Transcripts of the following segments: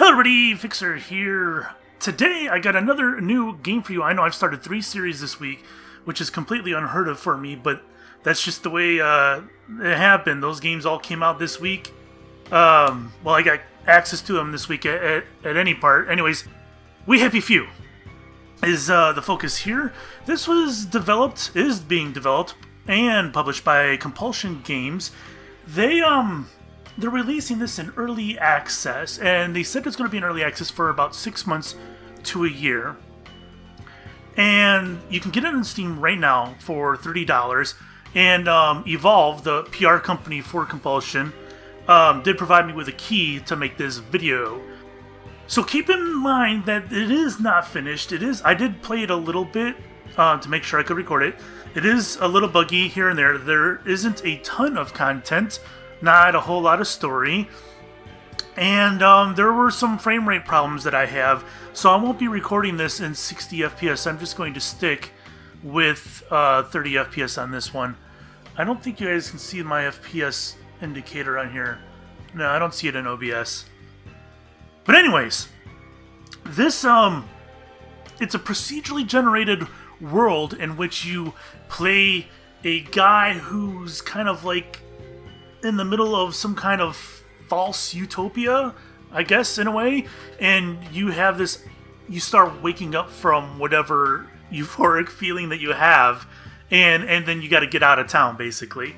Hello everybody, Fixer here. Today I got another new game for you. I know I've started 3 series this week, which is completely unheard of for me, but that's just the way it happened. Those games all came out this week. Well, I got access to them this week at any part. Anyways, We Happy Few is the focus here. This is being developed and published by Compulsion Games. They're releasing this in early access, and they said it's going to be in early access for about 6 months to a year. And you can get it on Steam right now for $30. And Evolve, the PR company for Compulsion, did provide me with a key to make this video. So keep in mind that it is not finished. I did play it a little bit to make sure I could record it. It is a little buggy here and there. There isn't a ton of content. Not a whole lot of story, and there were some frame rate problems that I have, so I won't be recording this in 60 FPS. I'm just going to stick with 30 FPS on this one. I don't think you guys can see my FPS indicator on here. No, I don't see it in OBS. But anyways, this it's a procedurally generated world in which you play a guy who's kind of like in the middle of some kind of false utopia, I guess, in a way, and you start waking up from whatever euphoric feeling that you have, and then you got to get out of town, basically.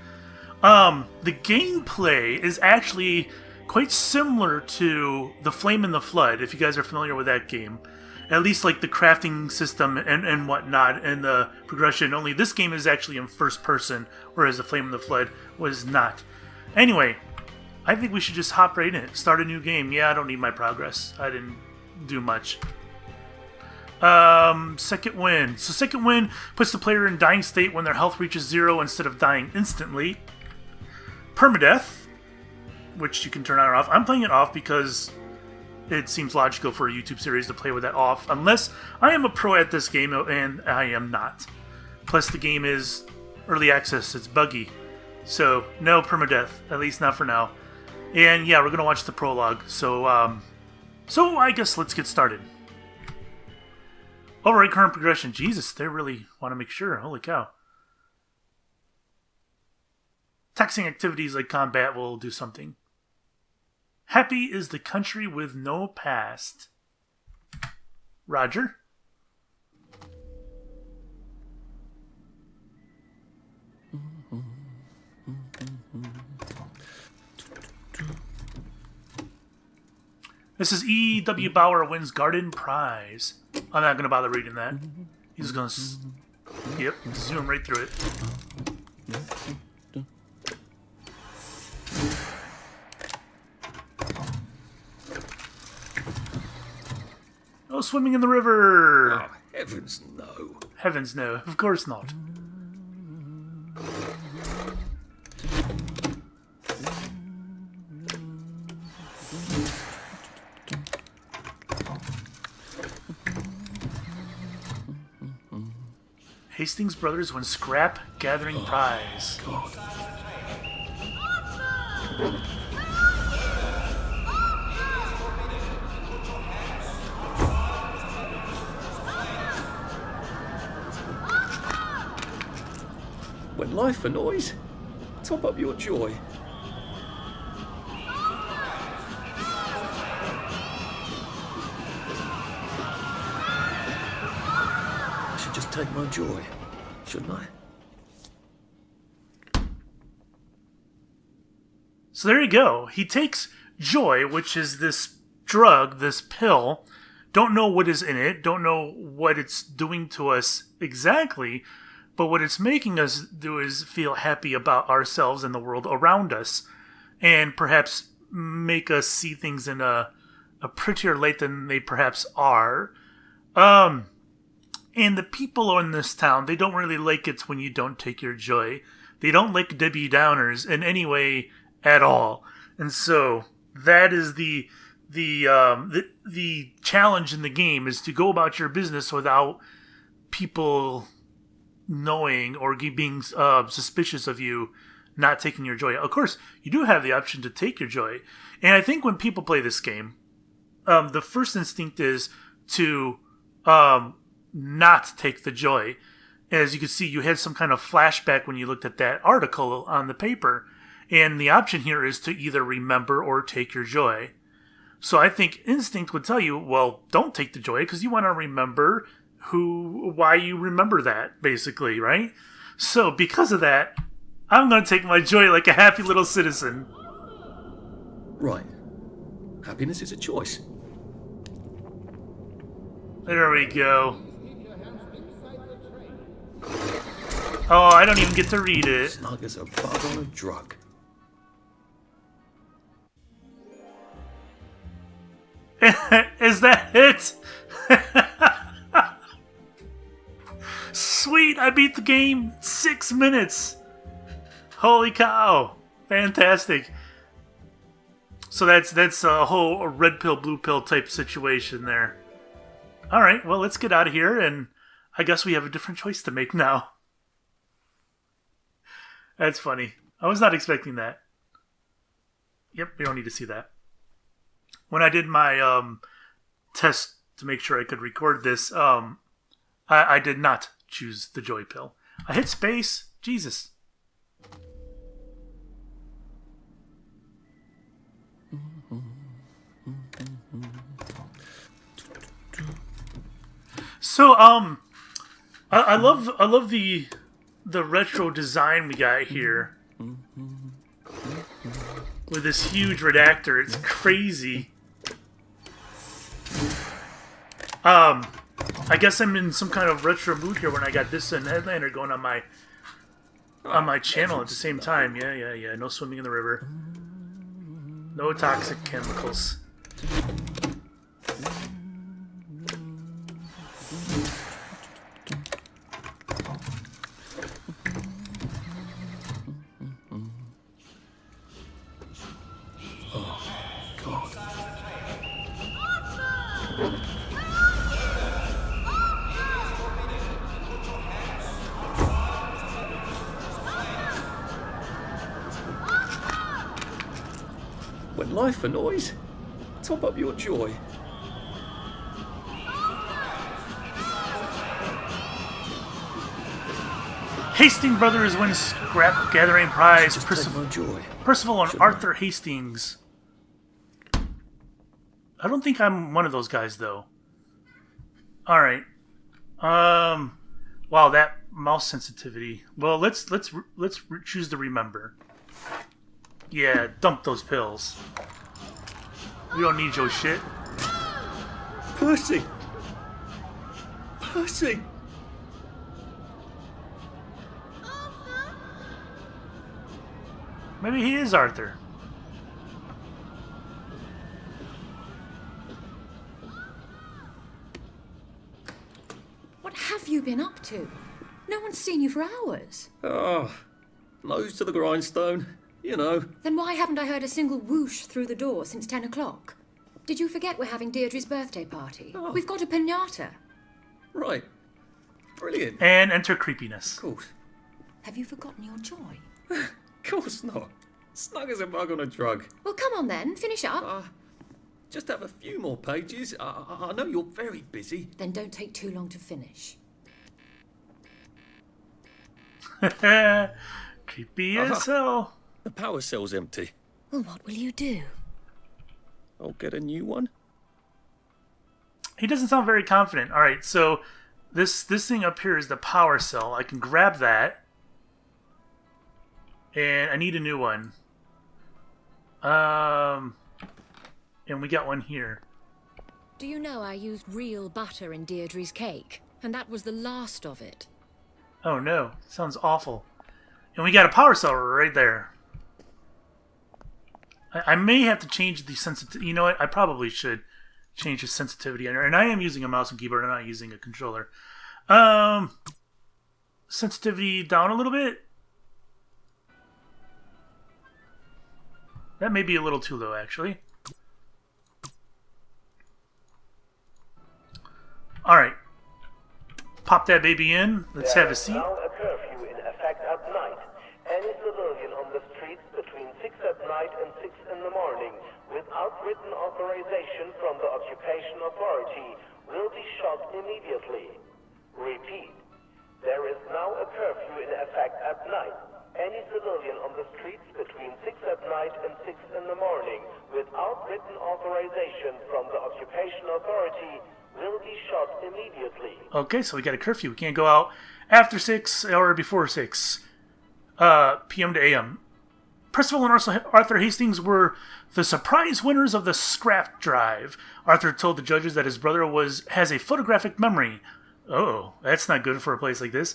The gameplay is actually quite similar to The Flame and the Flood, if you guys are familiar with that game. At least like the crafting system and whatnot, and the progression, only this game is actually in first person, whereas The Flame and the Flood was not. Anyway, I think we should just hop right in. Start a new game. Yeah, I don't need my progress. I didn't do much. Second Wind. So Second Wind puts the player in dying state when their health reaches 0 instead of dying instantly. Permadeath, which you can turn on or off. I'm playing it off because it seems logical for a YouTube series to play with that off, unless I am a pro at this game, and I am not. Plus the game is early access. It's buggy. So, no permadeath, at least not for now. And yeah, we're going to watch the prologue. So I guess let's get started. Override current progression. Jesus, they really want to make sure. Holy cow. Taxing activities like combat will do something. Happy is the country with no past. Roger. This is E.W. Bauer wins Garden Prize. I'm not going to bother reading that. He's going to zoom right through it. Oh, swimming in the river! Oh, heavens no. Heavens no, of course not. Hastings brothers win scrap gathering prize. God. When life annoys, top up your joy. I should just take my joy, shouldn't I? So there you go. He takes joy, which is this drug, this pill. Don't know what is in it. Don't know what it's doing to us exactly. But what it's making us do is feel happy about ourselves and the world around us. And perhaps make us see things in a prettier light than they perhaps are. And the people in this town, they don't really like it when you don't take your joy. They don't like Debbie Downers in any way at all. And so that is the challenge in the game, is to go about your business without people knowing or being suspicious of you not taking your joy. Of course, you do have the option to take your joy. And I think when people play this game, the first instinct is to not take the joy. As you can see, you had some kind of flashback when you looked at that article on the paper. And the option here is to either remember or take your joy. So I think instinct would tell you, well, don't take the joy because you want to remember why you remember that, basically, right? So because of that, I'm going to take my joy like a happy little citizen. Right. Happiness is a choice. There we go. Oh, I don't even get to read it. Snug as a bug on a drug. Is that it? Sweet, I beat the game 6 minutes. Holy cow. Fantastic. So that's a whole red pill, blue pill type situation there. Alright, well, let's get out of here, and I guess we have a different choice to make now. That's funny. I was not expecting that. Yep, we don't need to see that. When I did my test to make sure I could record this, I did not choose the joy pill. I hit space. Jesus. So, I love the retro design we got here with this huge redactor. It's crazy. I guess I'm in some kind of retro mood here when I got this and Headlander going on my channel at the same time. Yeah. No swimming in the river. No toxic chemicals. When life annoys, top up your joy. Hastings Brothers win scrap gathering prize. Percival and Arthur Hastings. I don't think I'm one of those guys though. All right. Wow, that mouse sensitivity. Well, let's choose the remember. Yeah, dump those pills. We don't need your shit. Percy! Percy! Maybe he is Arthur. What have you been up to? No one's seen you for hours. Oh, nose to the grindstone. You know. Then why haven't I heard a single whoosh through the door since 10 o'clock? Did you forget we're having Deirdre's birthday party? Oh. We've got a piñata. Right. Brilliant. And enter creepiness. Of course. Have you forgotten your joy? Of course not. Snug as a bug on a drug. Well, come on then, finish up. Just have a few more pages. I know you're very busy. Then don't take too long to finish. Creepy as hell. The power cell's empty. Well, what will you do? I'll get a new one. He doesn't sound very confident. All right, so this thing up here is the power cell. I can grab that. And I need a new one. And we got one here. Do you know I used real butter in Deirdre's cake? And that was the last of it. Oh no, sounds awful. And we got a power cell right there. I may have to change the sensitivity. You know what? I probably should change the sensitivity. And I am using a mouse and keyboard. I'm not using a controller. Sensitivity down a little bit. That may be a little too low, actually. All right. Pop that baby in. Let's have a seat. Now a curfew in effect at night. Any civilian on the streets between 6 at night and 6 in the morning with without written authorization from the occupation authority will be shot immediately. Repeat. There is now a curfew in effect at night. Any civilian on the streets between 6 at night and 6 in the morning without written authorization from the occupation authority will be shot immediately. Okay, so we got a curfew. We can't go out after 6 or before 6 p.m. to a.m. Percival and Arthur Hastings were the surprise winners of the scrap drive. Arthur told the judges that his brother has a photographic memory. Oh, that's not good for a place like this.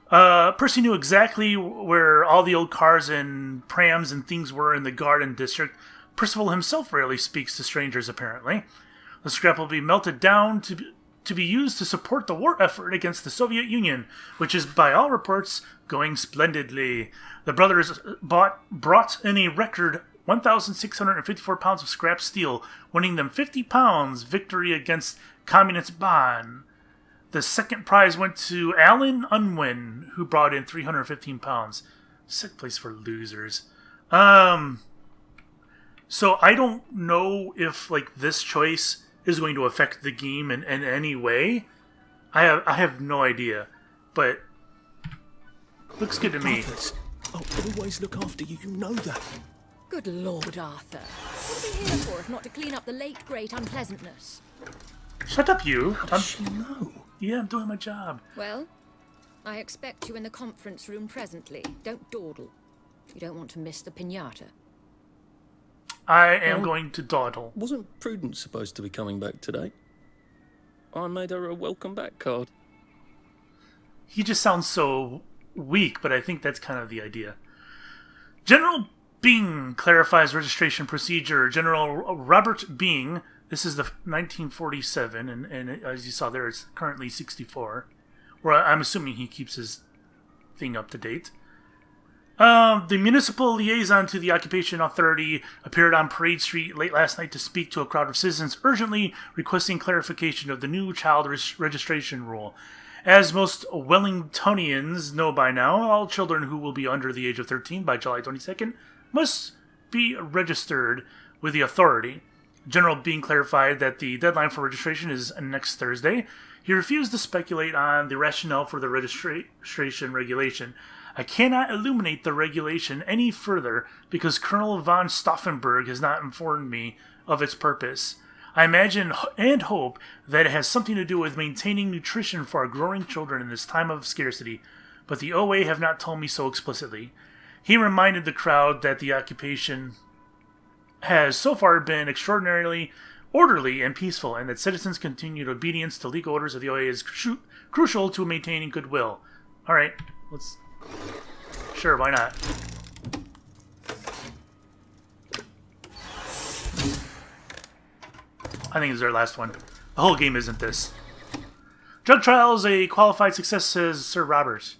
Percy knew exactly where all the old cars and prams and things were in the garden district. Percival himself rarely speaks to strangers, apparently. The scrap will be melted down to be used to support the war effort against the Soviet Union, which is, by all reports, going splendidly. The brothers brought in a record 1,654 pounds of scrap steel, winning them 50 pounds victory against Communist Bonn. The second prize went to Alan Unwin, who brought in 315 pounds. Sick place for losers. So I don't know if this choice is going to affect the game in any way. I have no idea, but looks good to me. I'll always look after you. You know that. Good Lord, Arthur. What are we here for if not to clean up the late great unpleasantness? Shut up, you. How does she know? Yeah, I'm doing my job. Well, I expect you in the conference room presently. Don't dawdle. You don't want to miss the piñata. I am going to dawdle. Wasn't Prudence supposed to be coming back today? I made her a welcome back card. He just sounds so weak, but I think that's kind of the idea. General Byng clarifies registration procedure. General Robert Byng, this is the 1947, and as you saw there, it's currently 64. Where I'm assuming he keeps his thing up to date. The municipal liaison to the occupation authority appeared on Parade Street late last night to speak to a crowd of citizens urgently requesting clarification of the new child registration rule. As most Wellingtonians know by now, all children who will be under the age of 13 by July 22nd must be registered with the authority. General Byng clarified that the deadline for registration is next Thursday. He refused to speculate on the rationale for the registration regulation. I cannot illuminate the regulation any further because Colonel von Stauffenberg has not informed me of its purpose. I imagine and hope that it has something to do with maintaining nutrition for our growing children in this time of scarcity, but the OA have not told me so explicitly. He reminded the crowd that the occupation has so far been extraordinarily orderly and peaceful, and that citizens' continued obedience to legal orders of the OA is crucial to maintaining goodwill. Alright, let's... Sure, why not? I think it's our last one. The whole game isn't this. Drug trial is a qualified success, says Sir Robert.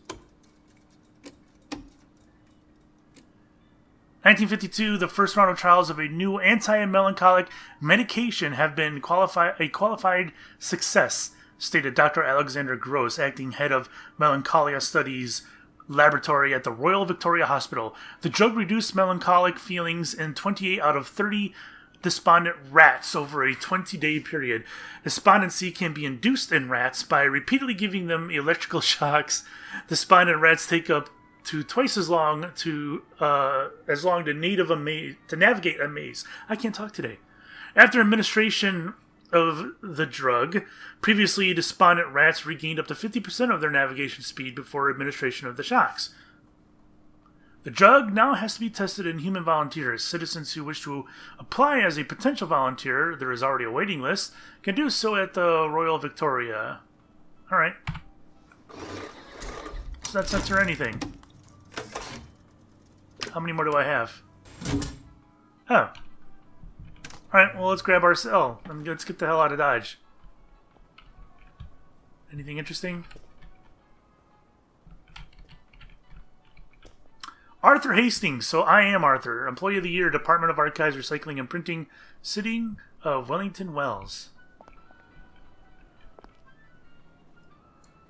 1952, the first round of trials of a new anti-melancholic medication have been a qualified success, stated Dr. Alexander Gross, acting head of Melancholia Studies Laboratory at the Royal Victoria Hospital. The drug reduced melancholic feelings in 28 out of 30 despondent rats over a 20-day period. Despondency can be induced in rats by repeatedly giving them electrical shocks. Despondent rats take up to twice as long to navigate a maze. I can't talk today. After administration of the drug, previously despondent rats regained up to 50% of their navigation speed before administration of the shocks. The drug now has to be tested in human volunteers. Citizens who wish to apply as a potential volunteer, there is already a waiting list, can do so at the Royal Victoria. Alright. Does not censor anything. How many more do I have? Oh. Alright, well, let's grab our cell and let's get the hell out of Dodge. Anything interesting? Arthur Hastings. So I am Arthur. Employee of the Year, Department of Archives, Recycling and Printing, City of Wellington Wells.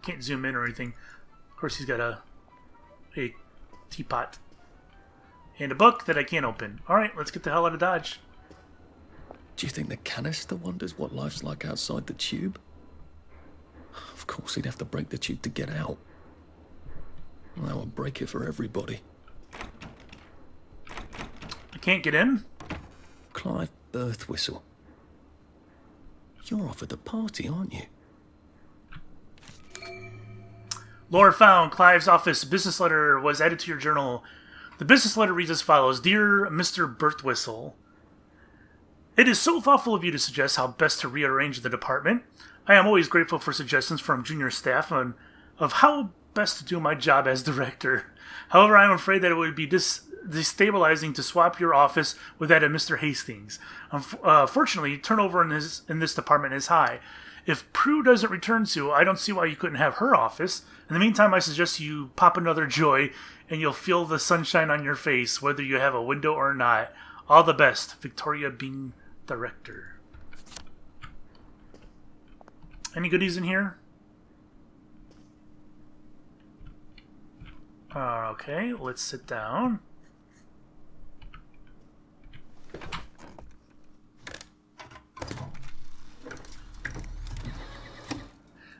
Can't zoom in or anything. Of course, he's got a teapot. And a book that I can't open. Alright, let's get the hell out of Dodge. Do you think the canister wonders what life's like outside the tube? Of course, he'd have to break the tube to get out. Well, that would break it for everybody. I can't get in? Clive Birthwhistle. You're off at the party, aren't you? Lore found. Clive's office business letter was added to your journal. The business letter reads as follows. Dear Mr. Birthwhistle, it is so thoughtful of you to suggest how best to rearrange the department. I am always grateful for suggestions from junior staff on of how best to do my job as director. However, I am afraid that it would be destabilizing to swap your office with that of Mr. Hastings. Fortunately, turnover in this department is high. If Prue doesn't return soon, I don't see why you couldn't have her office. In the meantime, I suggest you pop another joy, and you'll feel the sunshine on your face, whether you have a window or not. All the best, Victoria Bing, Director. Any goodies in here? Okay, let's sit down.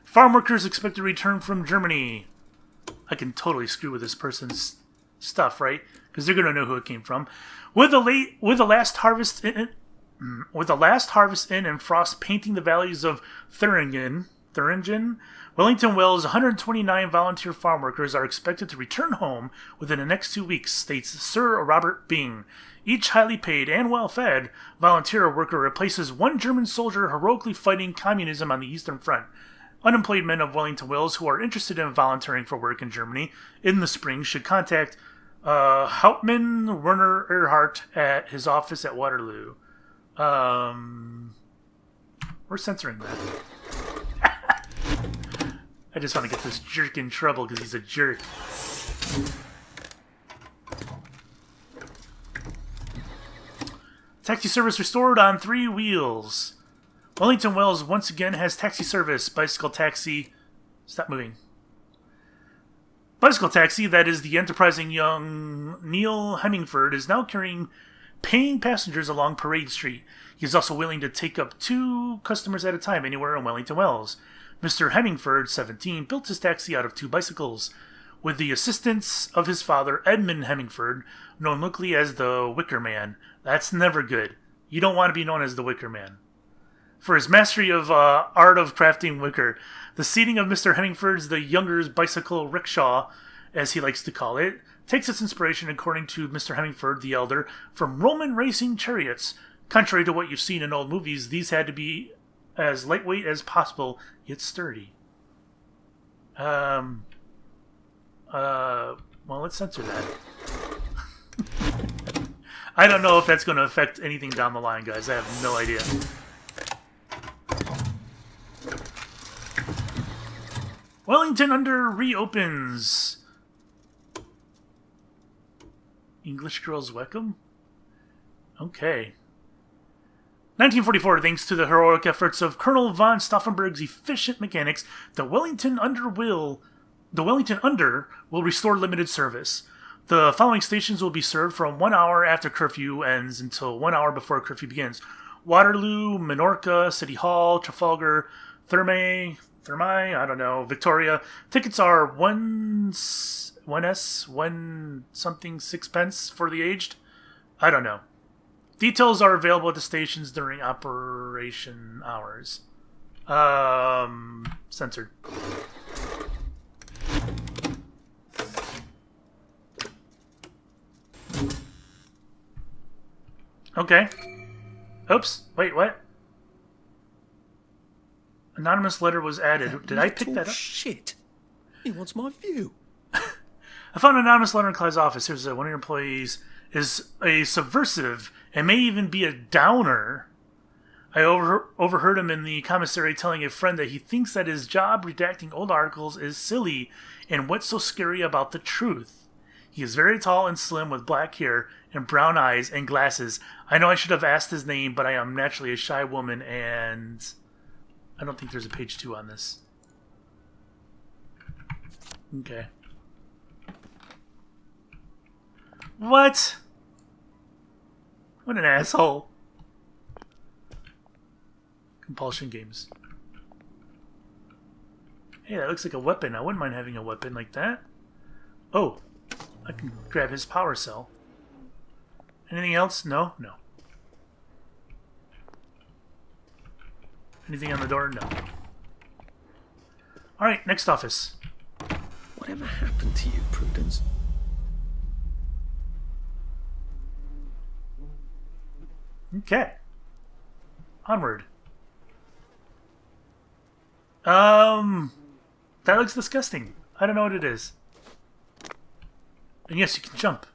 Farm workers expect to return from Germany. I can totally screw with this person's stuff, right? Because they're gonna know who it came from. With the last harvest in and frost painting the valleys of Thuringen, Wellington Wells' 129 volunteer farm workers are expected to return home within the next 2 weeks, states Sir Robert Bing. Each highly paid and well-fed volunteer worker replaces one German soldier heroically fighting communism on the Eastern Front. Unemployed men of Wellington Wells who are interested in volunteering for work in Germany in the spring should contact Hauptmann Werner Erhardt at his office at Waterloo. We're censoring that. I just want to get this jerk in trouble because he's a jerk. Taxi service restored on 3 wheels. Wellington Wells once again has taxi service. Bicycle taxi. Stop moving. Bicycle taxi, that is the enterprising young Neil Hemingford, is now carrying paying passengers along Parade Street. He is also willing to take up 2 customers at a time anywhere in Wellington Wells. Mr. Hemingford, 17, built his taxi out of 2 bicycles. With the assistance of his father, Edmund Hemingford, known locally as the Wicker Man. That's never good. You don't want to be known as the Wicker Man. For his mastery of art of crafting wicker, the seating of Mr. Hemingford's the younger's bicycle rickshaw, as he likes to call it, takes its inspiration, according to Mr. Hemingford the elder, from Roman racing chariots. Contrary to what you've seen in old movies, these had to be as lightweight as possible, yet sturdy. Well, let's censor that. I don't know if that's going to affect anything down the line, guys. I have no idea. Wellington Under reopens. English Girls Welcome? Okay. 1944, thanks to the heroic efforts of Colonel von Stauffenberg's efficient mechanics, the Wellington Under will restore limited service. The following stations will be served from 1 hour after curfew ends until 1 hour before curfew begins. Waterloo, Minorca, City Hall, Trafalgar, Thermae, I don't know, Victoria. Tickets are 1 something 6 pence for the aged. I don't know. Details are available at the stations during operation hours. Censored. Okay. Oops. Wait, what? Anonymous letter was added. Did I pick that up? Shit. He wants my view. I found an anonymous letter in Clyde's office. Here's one of your employees is a subversive and may even be a downer. I overheard him in the commissary telling a friend that he thinks that his job redacting old articles is silly and what's so scary about the truth. He is very tall and slim with black hair and brown eyes and glasses. I know I should have asked his name, but I am naturally a shy woman and I don't think there's a page 2 on this. Okay. What? What an asshole. compulsion games. Hey, that looks like a weapon. I wouldn't mind having a weapon like that. Oh, I can grab his power cell. Anything else? No? No. Anything on the door? No. Alright, next office. Whatever happened to you, Prudence? Okay. Onward. That looks disgusting. I don't know what it is. And yes, you can jump.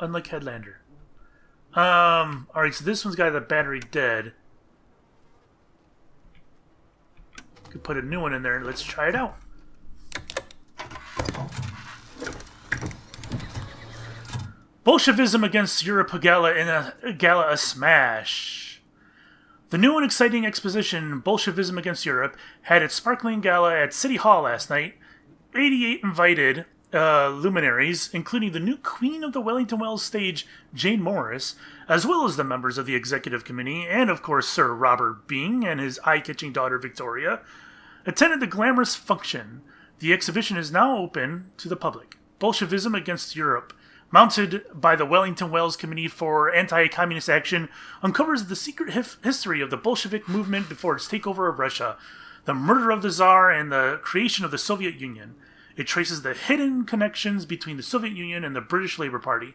Unlike Headlander. Alright, so this one's got the battery dead. Could put a new one in there. Let's try it out. Bolshevism against Europe gala in a gala a smash. The new and exciting exposition, Bolshevism Against Europe, had its sparkling gala at City Hall last night. 88 invited luminaries, including the new Queen of the Wellington Wells stage, Jane Morris, as well as the members of the executive committee, and of course Sir Robert Byng and his eye-catching daughter Victoria, attended the glamorous function. The exhibition is now open to the public. Bolshevism Against Europe, mounted by the Wellington Wells Committee for Anti-Communist Action, uncovers the secret history of the Bolshevik movement before its takeover of Russia, the murder of the Tsar, and the creation of the Soviet Union. It traces the hidden connections between the Soviet Union and the British Labour Party,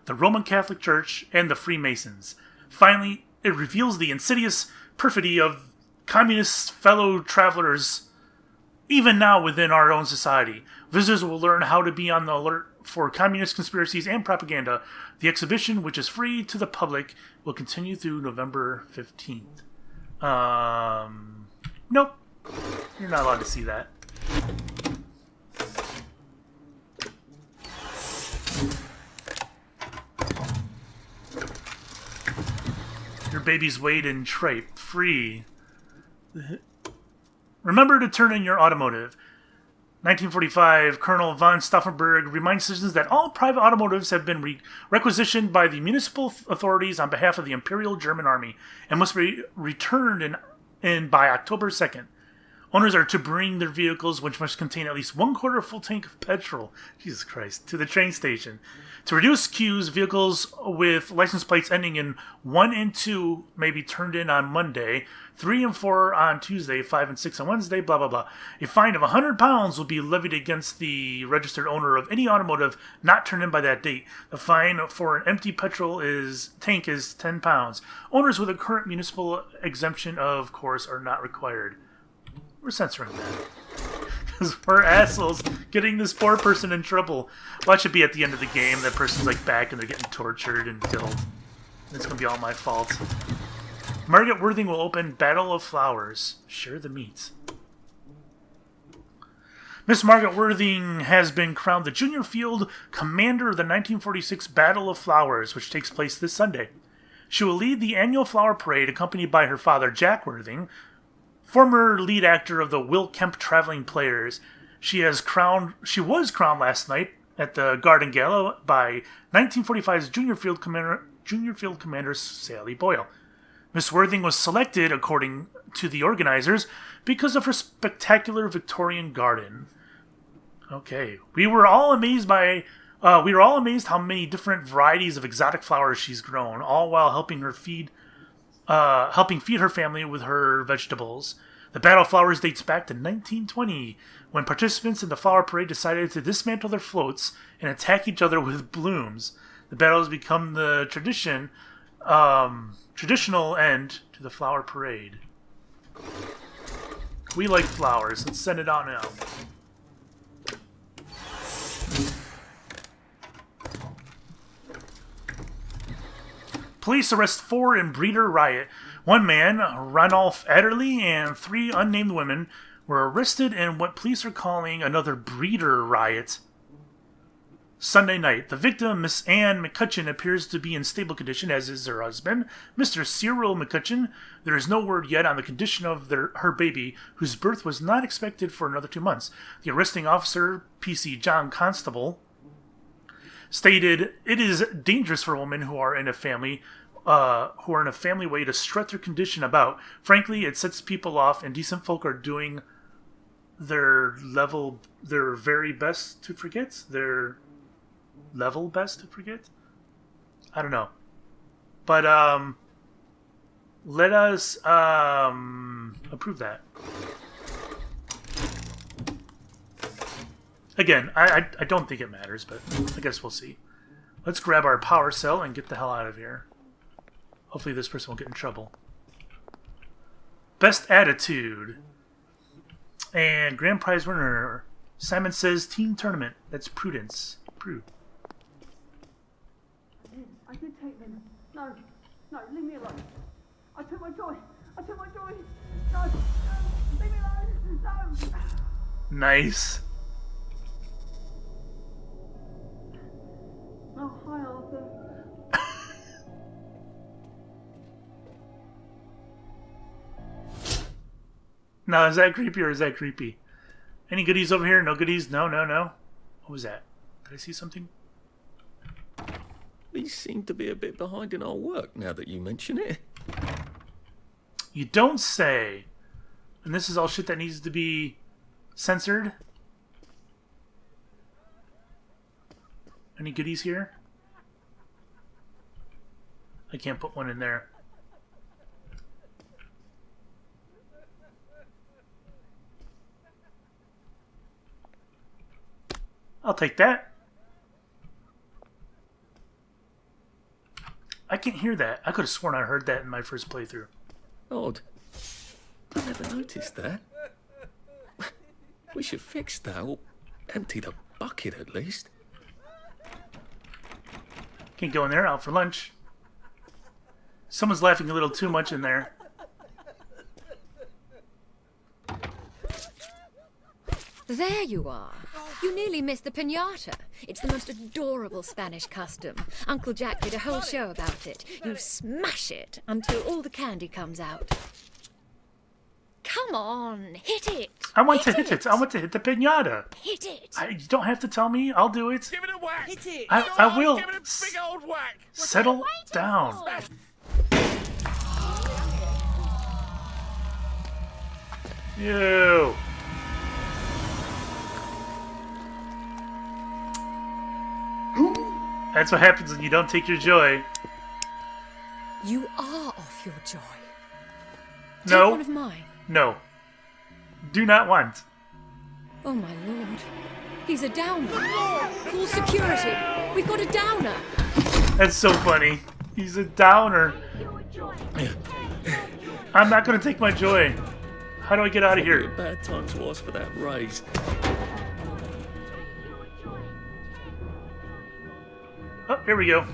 the Roman Catholic Church, and the Freemasons. Finally, it reveals the insidious perfidy of communist fellow travelers, even now within our own society. Visitors will learn how to be on the alert for communist conspiracies and propaganda. The exhibition, which is free to the public, will continue through November 15th. Nope. You're not allowed to see that. Your baby's weighed in tripe. Free. Remember to turn in your automotive. 1945, Colonel von Stauffenberg reminds citizens that all private automotives have been requisitioned by the municipal authorities on behalf of the Imperial German Army and must be returned in by October 2nd. Owners are to bring their vehicles, which must contain at least 1/4 full tank of petrol, Jesus Christ, to the train station. To reduce queues, vehicles with license plates ending in 1 and 2 may be turned in on Monday, 3 and 4 on Tuesday, 5 and 6 on Wednesday, blah, blah, blah. A fine of £100 will be levied against the registered owner of any automotive not turned in by that date. The fine for an empty petrol tank is £10. Owners with a current municipal exemption, of course, are not required. We're censoring that. Because we're assholes getting this poor person in trouble. Watch it be at the end of the game. That person's like back and they're getting tortured and killed. It's going to be all my fault. Margaret Worthing will open Battle of Flowers. Share the meat. Miss Margaret Worthing has been crowned the Junior Field Commander of the 1946 Battle of Flowers, which takes place this Sunday. She will lead the annual flower parade accompanied by her father, Jack Worthing, former lead actor of the Will Kemp Traveling Players. She was crowned last night at the Garden Gala by 1945's Junior Field Commander Sally Boyle. Miss Worthing was selected, according to the organizers, because of her spectacular Victorian garden. Okay, we were all amazed how many different varieties of exotic flowers she's grown, all while helping feed her family with her vegetables. The Battle of Flowers dates back to 1920, when participants in the flower parade decided to dismantle their floats and attack each other with blooms. The battle has become the traditional end to the flower parade. We like flowers. Let's send it on now. Police arrest 4 in breeder riot. 1 man, Ranulph Adderley, and 3 unnamed women were arrested in what police are calling another breeder riot. Sunday night, the victim, Miss Anne McCutcheon, appears to be in stable condition, as is her husband, Mr. Cyril McCutcheon. There is no word yet on the condition of her baby, whose birth was not expected for another 2 months. The arresting officer, PC John Constable, stated, "It is dangerous for women who are in a family who are in a family way to strut their condition about. Frankly, it sets people off, and decent folk are doing their very best to forget. Their level best to forget? I don't know. But, let us, approve that. Again, I don't think it matters, but I guess we'll see. Let's grab our power cell and get the hell out of here. Hopefully this person won't get in trouble. Best attitude. And grand prize winner. Simon says team tournament. That's Prudence. Prude. I did take them. No, leave me alone. I took my joy. No, leave me alone. No. Nice. Oh, hi, Arthur. Now, is that creepy or is that creepy? Any goodies over here? No goodies? No. What was that? Did I see something? We seem to be a bit behind in our work now that you mention it. You don't say. And this is all shit that needs to be censored. Any goodies here? I can't put one in there. I'll take that. I can't hear that. I could have sworn I heard that in my first playthrough. Odd. I never noticed that. We should fix that, or empty the bucket at least. Can't go in there. Out for lunch. Someone's laughing a little too much in there. There you are. You nearly missed the piñata. It's the most adorable Spanish custom. Uncle Jack did a whole show about it. You smash it until all the candy comes out. Come on, hit it. I want to hit it. I want to hit the piñata. Hit it. You don't have to tell me. I'll do it. Give it a whack. Hit it. I will. Give it a big old whack. Settle down. You. That's what happens when you don't take your joy. You are off your joy. No. Take one of mine. No. Do not want. Oh my lord. He's a downer. Call security. We've got a downer. That's so funny. He's a downer. I'm not going to take my joy. How do I get out of Probably here? a bad time to ask for that raise. Oh, here we go.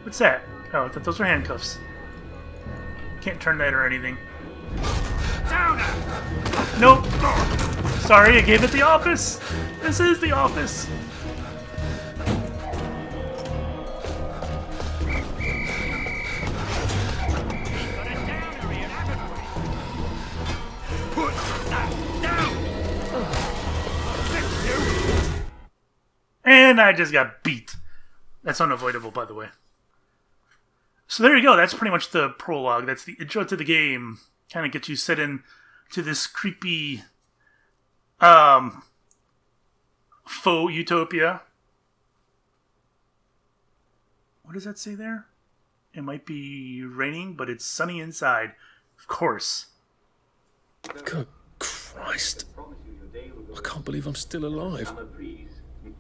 What's that? Oh, I thought those were handcuffs. Can't turn that or anything. Nope. Sorry, I gave it the office. This is the office. Put that down. And I just got beat. That's unavoidable, by the way. So there you go. That's pretty much the prologue. That's the intro to the game. Kind of gets you set in to this creepy faux utopia. What does that say there? It might be raining, but it's sunny inside. Of course. Good Christ. I can't believe I'm still alive.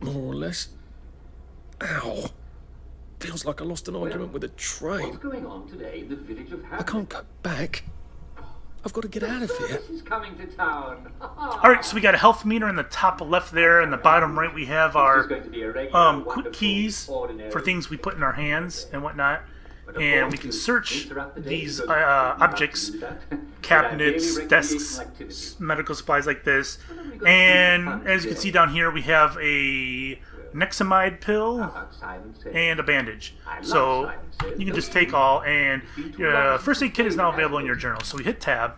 More or less. Ow. Feels like I lost an argument with a train. Going on today in the village of I can't go back. I've got to get out of here. Is coming to town. Alright, so we got a health meter in the top left there. In the bottom right, we have our quick keys for things we put in our hands and whatnot. And we can search these objects, cabinets, desks, medical supplies like this. And as you can see down here, we have a Nexamide pill and a bandage. So you can just take all, and your first aid kit is now available in your journal. So we hit tab,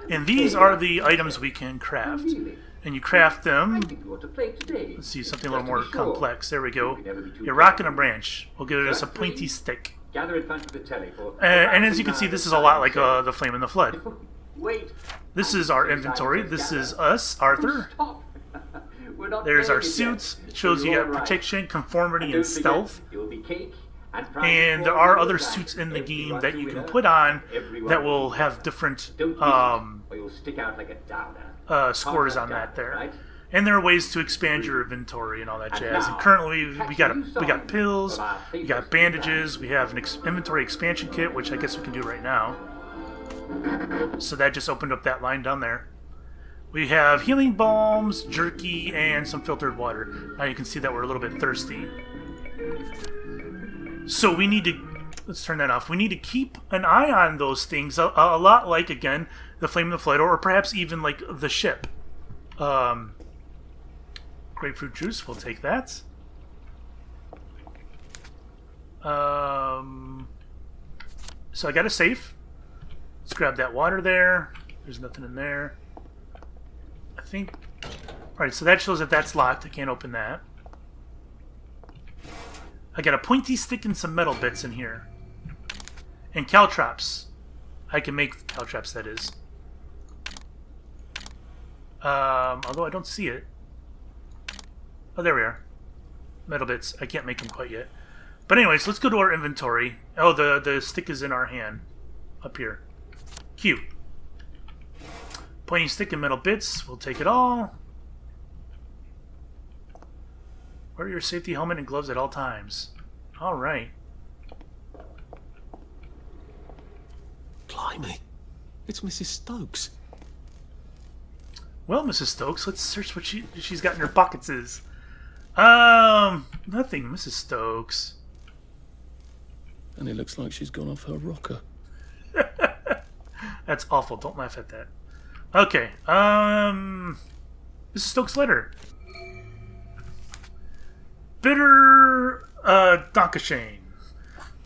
and these are the items we can craft. And you craft them. I think we ought to play today. Let's see, something a little Just to more be sure. complex. There we go. You can never be too A rock and a careful. branch. We'll give us a Just pointy three. stick. Gather in front of the telly for. And as you can see, this is a lot like the Flame in the Flood. Wait. This is our inventory. This is us, Arthur. Stop. We're not There's our playing it yet. suits. It shows you You're got all right. protection, conformity, And and don't forget, stealth. You'll be cake and And there are other suits in the game that you can put on that will have different Don't or you'll stick out like a downer. scores on that there. And there are ways to expand your inventory and all that jazz. And currently we got pills, we got bandages, we have an inventory expansion kit, which I guess we can do right now. So that just opened up that line down there. We have healing balms, jerky, and some filtered water. Now you can see that we're a little bit thirsty. So we need to, let's turn that off. We need to keep an eye on those things, a lot like, again, the Flame of the Flood, or perhaps even like the ship. Grapefruit juice, we'll take that. So I got a safe. Let's grab that water there. There's nothing in there. I think... Alright, so that shows that that's locked. I can't open that. I got a pointy stick and some metal bits in here. And caltrops. I can make caltrops, that is. Although I don't see it. Oh, there we are. Metal bits. I can't make them quite yet. But anyways, let's go to our inventory. Oh, the stick is in our hand. Up here. Q. Pointing stick and metal bits. We'll take it all. Wear your safety helmet and gloves at all times. Alright. Blimey. It's Mrs. Stokes. Well, Mrs. Stokes, let's search what she's got in her pockets is. Nothing, Mrs. Stokes. And it looks like she's gone off her rocker. That's awful. Don't laugh at that. Okay. Mrs. Stokes' letter. Bitter, Donkashane.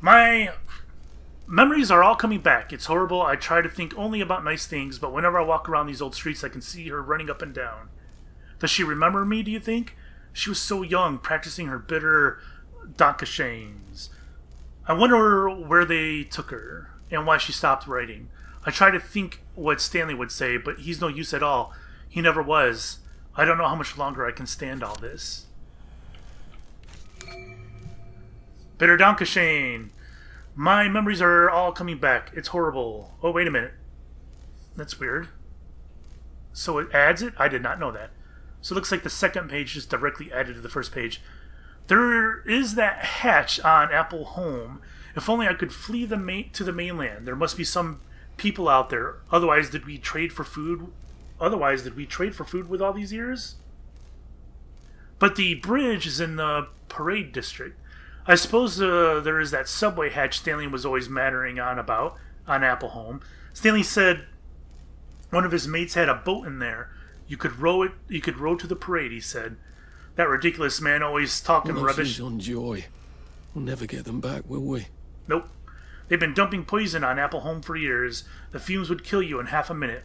My memories are all coming back. It's horrible. I try to think only about nice things, but whenever I walk around these old streets, I can see her running up and down. Does she remember me, do you think? She was so young, practicing her bitter Donkashanes. I wonder where they took her, and why she stopped writing. I try to think what Stanley would say, but he's no use at all. He never was. I don't know how much longer I can stand all this. Bitter Donkashane. My memories are all coming back. It's horrible. Oh, wait a minute. That's weird. So it adds it? I did not know that. So it looks like the second page just directly added to the first page. There is that hatch on Apple Home. If only I could flee to the mainland. There must be some people out there. Otherwise, did we trade for food? Otherwise, did we trade for food with all these years? But the bridge is in the parade district. I suppose there is that subway hatch Stanley was always mattering on about on Apple Home. Stanley said one of his mates had a boat in there. You could row it. You could row to the parade. He said. That ridiculous man always talking rubbish. On Joy. We'll never get them back, will we? Nope. They've been dumping poison on Apple Home for years. The fumes would kill you in half a minute.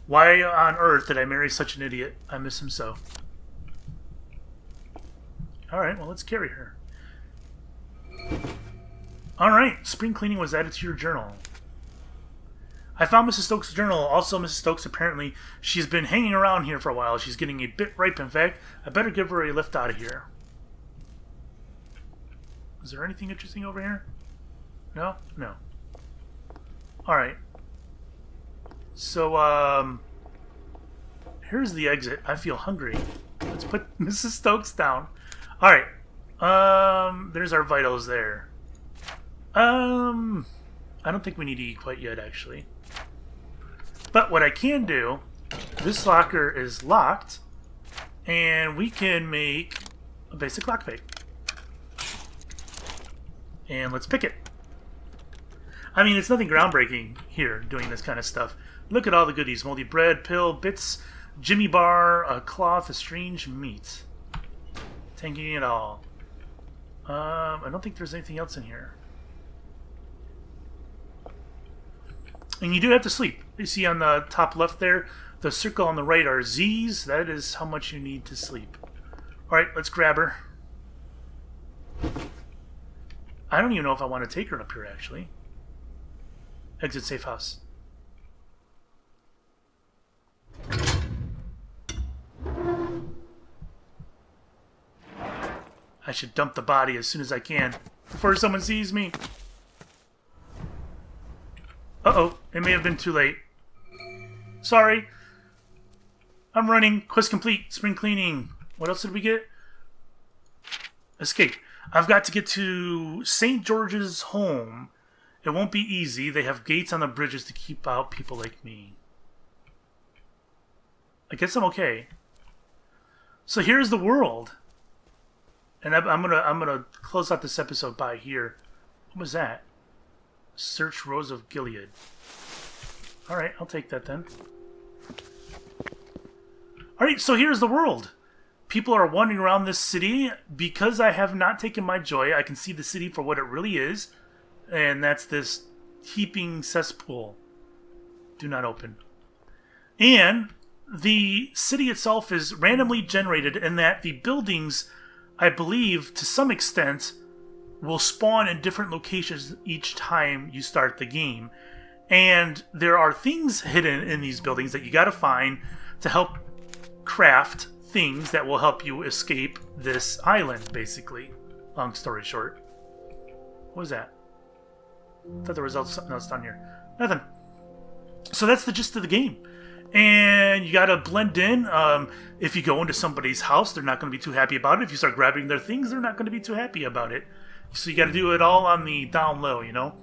Why on earth did I marry such an idiot? I miss him so. Alright, well, let's carry her. Alright, spring cleaning was added to your journal. I found Mrs. Stokes' journal. Also, Mrs. Stokes, apparently, she's been hanging around here for a while. She's getting a bit ripe. In fact, I better give her a lift out of here. Is there anything interesting over here? No? No. Alright. So, here's the exit. I feel hungry. Let's put Mrs. Stokes down. Alright. There's our vitals there. I don't think we need to eat quite yet, actually. But what I can do, this locker is locked, and we can make a basic lockpick. And let's pick it. I mean, it's nothing groundbreaking here, doing this kind of stuff. Look at all the goodies. Moldy bread, pill, bits, Jimmy bar, a cloth, a strange meat. Taking it all. I don't think there's anything else in here. And you do have to sleep. You see on the top left there, The circle on the right are Z's. That is how much you need to sleep. Alright, let's grab her. I don't even know if I want to take her up here, actually. Exit safe house. I should dump the body as soon as I can, before someone sees me. Uh-oh, it may have been too late. Sorry. I'm running. Quest complete. Spring cleaning. What else did we get? Escape. I've got to get to St. George's home. It won't be easy. They have gates on the bridges to keep out people like me. I guess I'm okay. So here's the world. And I'm gonna close out this episode by here. What was that? Search Rose of Gilead. Alright, I'll take that then. Alright, so here's the world. People are wandering around this city. Because I have not taken my joy, I can see the city for what it really is. And that's this heaping cesspool. Do not open. And the city itself is randomly generated in that the buildings, I believe, to some extent, will spawn in different locations each time you start the game. And there are things hidden in these buildings that you gotta find to help craft things that will help you escape this island, basically. Long story short. What was that? I thought there was something else down here. Nothing. So that's the gist of the game. And you gotta blend in. If you go into somebody's house, they're not gonna be too happy about it. If you start grabbing their things, they're not gonna be too happy about it. So you gotta do it all on the down low, you know?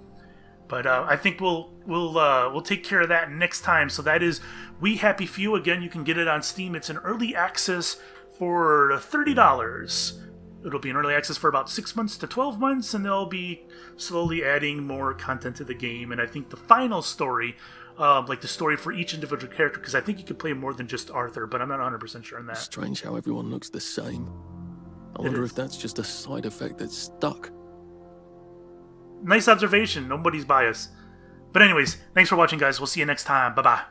But I think we'll take care of that next time. So that is We Happy Few. Again, you can get it on Steam. It's an early access for $30. It'll be in early access for about 6 months to 12 months, and they'll be slowly adding more content to the game. And I think the final story, like the story for each individual character, because I think you could play more than just Arthur, but I'm not 100% sure on that. Strange how everyone looks the same. I wonder if that's just a side effect that's stuck. Nice observation. Nobody's biased. But anyways, thanks for watching, guys. We'll see you next time. Bye-bye.